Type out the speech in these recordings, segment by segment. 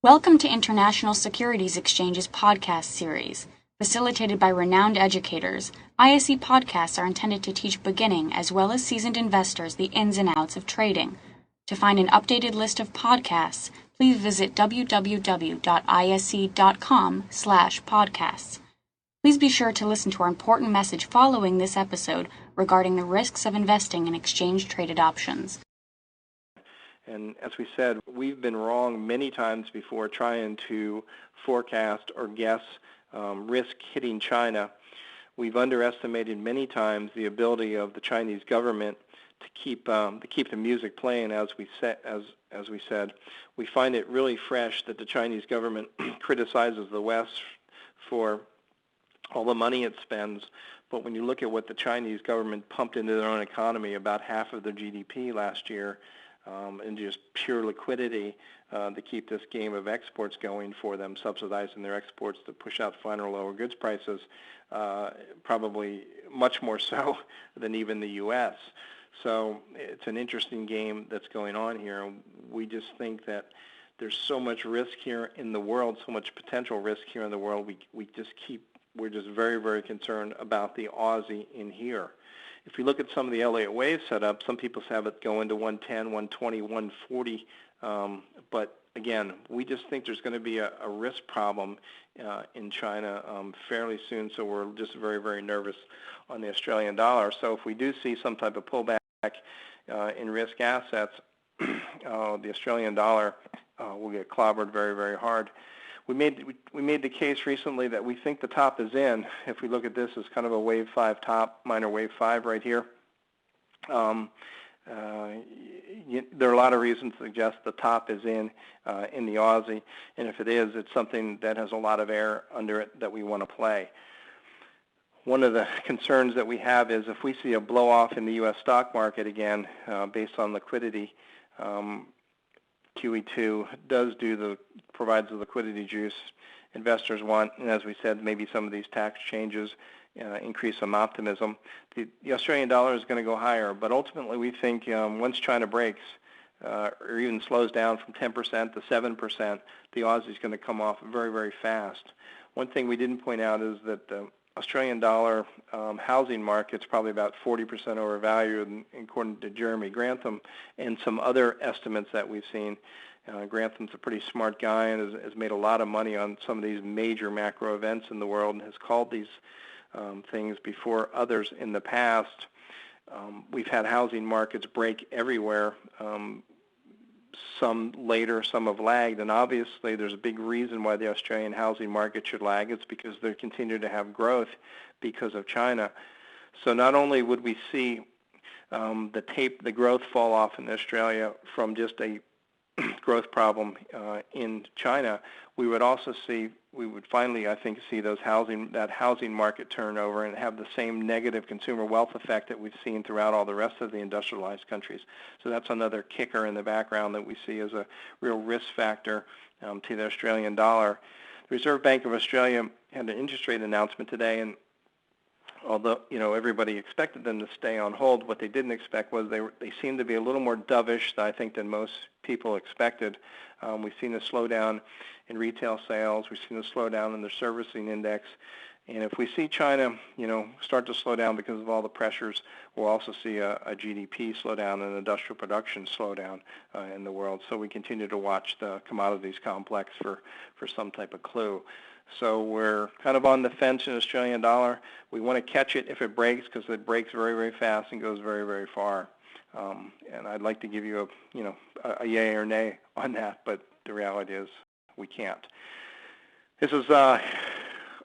Welcome to International Securities Exchange's podcast series. Facilitated by renowned educators, ISE podcasts are intended to teach beginning as well as seasoned investors the ins and outs of trading. To find an updated list of podcasts, please visit www.ise.com/podcasts. Please be sure to listen to our important message following this episode regarding the risks of investing in exchange-traded options. And as we said, we've been wrong many times before trying to forecast or guess risk hitting China. We've underestimated many times the ability of the Chinese government to keep the music playing. As we said, we find it really fresh that the Chinese government criticizes the West for all the money it spends. But when you look at what the Chinese government pumped into their own economy, about half of their GDP last year, and just pure liquidity to keep this game of exports going for them, subsidizing their exports to push out final lower goods prices, probably much more so than even the U.S. So it's an interesting game that's going on here. We just think that there's so much risk here in the world, so much potential risk here in the world. We're just very, very concerned about the Aussie in here. If you look at some of the Elliott wave setup, some people have it going to 110, 120, 140. But again, we just think there's going to be a risk problem in China fairly soon. So we're just very, very nervous on the Australian dollar. So if we do see some type of pullback in risk assets, the Australian dollar will get clobbered very, very hard. We made the case recently that we think the top is in. If we look at this as kind of a wave 5 top, minor wave 5 right here, there are a lot of reasons to suggest the top is in the Aussie, and if it is, it's something that has a lot of air under it that we want to play. One of the concerns that we have is if we see a blow off in the U.S. stock market again based on liquidity, QE2 provides the liquidity juice investors want, and as we said, maybe some of these tax changes increase some optimism. The Australian dollar is going to go higher, but ultimately we think once China breaks or even slows down from 10% to 7%, the Aussie is going to come off very, very fast. One thing we didn't point out is that the Australian dollar housing market's probably about 40% overvalued, according to Jeremy Grantham and some other estimates that we've seen. Grantham's a pretty smart guy and has made a lot of money on some of these major macro events in the world and has called these things before others in the past. We've had housing markets break everywhere. Some later, some have lagged, and obviously there's a big reason why the Australian housing market should lag. It's because they continue to have growth because of China. So not only would we see the growth fall off in Australia from just a growth problem in China, we would finally, I think, see that housing market turnover and have the same negative consumer wealth effect that we've seen throughout all the rest of the industrialized countries. So that's another kicker in the background that we see as a real risk factor to the Australian dollar. The Reserve Bank of Australia had an interest rate announcement today, and although everybody expected them to stay on hold, what they didn't expect was they seemed to be a little more dovish, I think, than most people expected. We've seen a slowdown in retail sales. We've seen a slowdown in the servicing index. And if we see China, start to slow down because of all the pressures, we'll also see a GDP slowdown and industrial production slowdown in the world. So we continue to watch the commodities complex for some type of clue. So we're kind of on the fence in Australian dollar. We want to catch it if it breaks because it breaks very, very fast and goes very, very far. And I'd like to give you a yay or nay on that, but the reality is we can't. This is our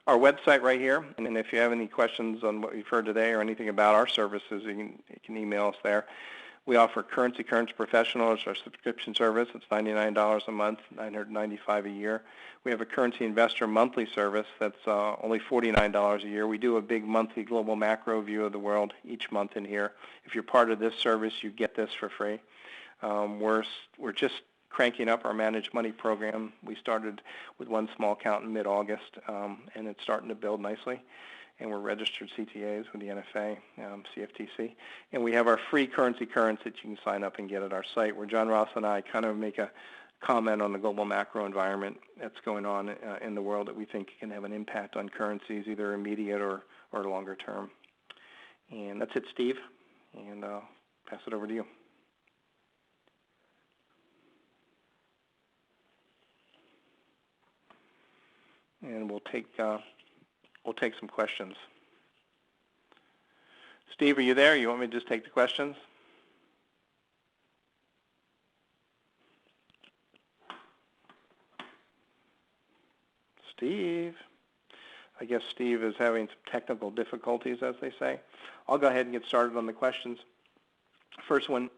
website right here, and if you have any questions on what you've heard today or anything about our services, you can email us there. We offer Currency Professional as our subscription service. It's $99 a month, $995 a year. We have a Currency Investor monthly service that's only $49 a year. We do a big monthly global macro view of the world each month in here. If you're part of this service, you get this for free. We're just cranking up our managed money program. We started with one small account in mid-August, and it's starting to build nicely. And we're registered CTAs with the NFA, CFTC. And we have our free currency that you can sign up and get at our site, where John Ross and I kind of make a comment on the global macro environment that's going on in the world that we think can have an impact on currencies, either immediate or longer term. And that's it, Steve, and I'll pass it over to you. And we'll take some questions. Steve, are you there? You want me to just take the questions? Steve. I guess Steve is having some technical difficulties, as they say. I'll go ahead and get started on the questions. First one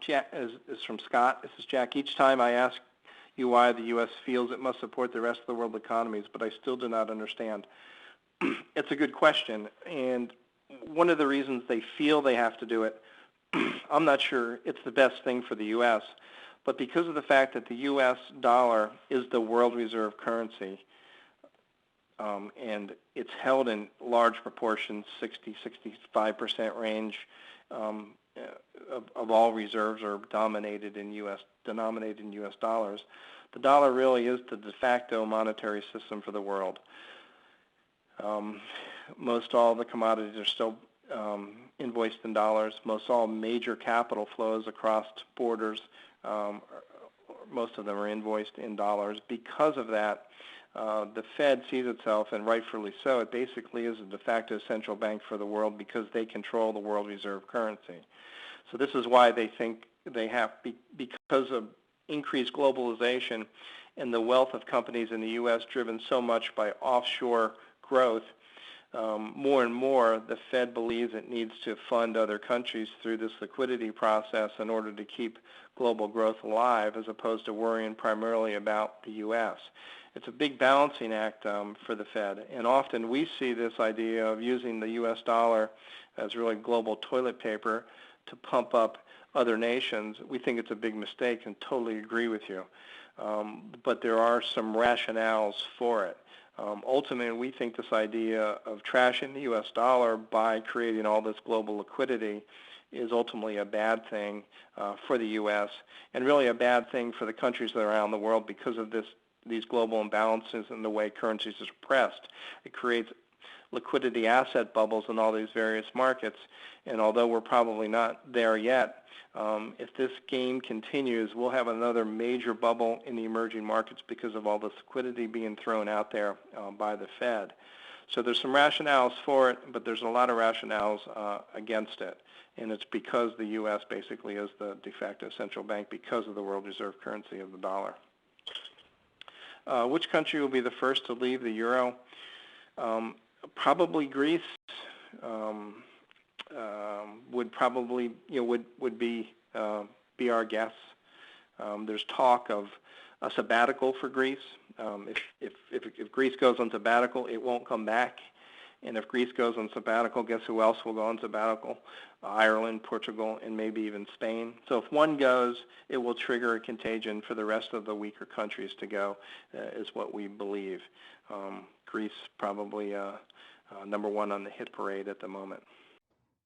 Jack, is from Scott. This is Jack. Each time I ask you why the U.S. feels it must support the rest of the world economies, but I still do not understand. It's a good question, and one of the reasons they feel they have to do it, I'm not sure it's the best thing for the U.S., but because of the fact that the U.S. dollar is the world reserve currency, and it's held in large proportions, 60-65% range of all reserves are denominated in U.S. dollars. The dollar really is the de facto monetary system for the world. Most all the commodities are still invoiced in dollars. Most all major capital flows across borders, most of them are invoiced in dollars. Because of that, the Fed sees itself, and rightfully so, it basically is a de facto central bank for the world because they control the world reserve currency. So this is why they think they have, because of increased globalization and the wealth of companies in the U.S. driven so much by offshore growth, more and more the Fed believes it needs to fund other countries through this liquidity process in order to keep global growth alive, as opposed to worrying primarily about the U.S. It's a big balancing act for the Fed, and often we see this idea of using the U.S. dollar as really global toilet paper to pump up other nations. We think it's a big mistake and totally agree with you. But there are some rationales for it. Ultimately, we think this idea of trashing the U.S. dollar by creating all this global liquidity is ultimately a bad thing for the U.S. and really a bad thing for the countries that are around the world because of these global imbalances and the way currencies are pressed. It creates liquidity asset bubbles in all these various markets, and although we're probably not there yet, if this game continues, we'll have another major bubble in the emerging markets because of all this liquidity being thrown out there by the Fed. So there's some rationales for it, but there's a lot of rationales against it, and it's because the U.S. basically is the de facto central bank because of the world reserve currency of the dollar. Which country will be the first to leave the euro? Probably Greece. Would probably would be our guess. There's talk of a sabbatical for Greece. If Greece goes on sabbatical, it won't come back. And if Greece goes on sabbatical, guess who else will go on sabbatical? Ireland, Portugal, and maybe even Spain. So if one goes, it will trigger a contagion for the rest of the weaker countries to go, is what we believe. Greece probably number one on the hit parade at the moment.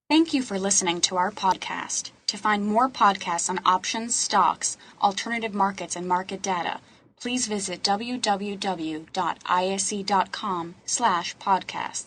Thank you for listening to our podcast. To find more podcasts on options, stocks, alternative markets, and market data, please visit www.ise.com/podcasts.